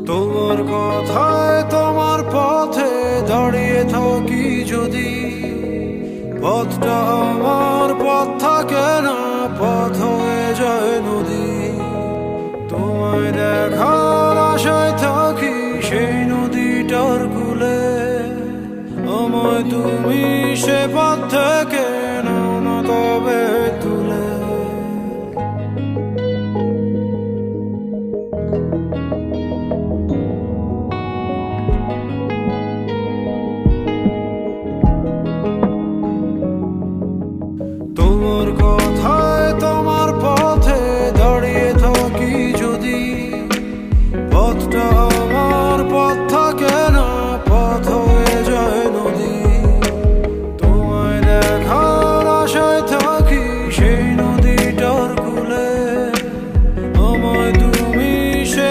তোমার কথায় তোমার পথে দাঁড়িয়ে থাকি যদি, পথটা আমার পথ থাকে না, পথ হয়ে যায় নদী। তোমায় দেখার আশায় থাকি সেই নদীটার কূলে, আমায় তুমি সে পথ থেকে নাও না তবে তুলে।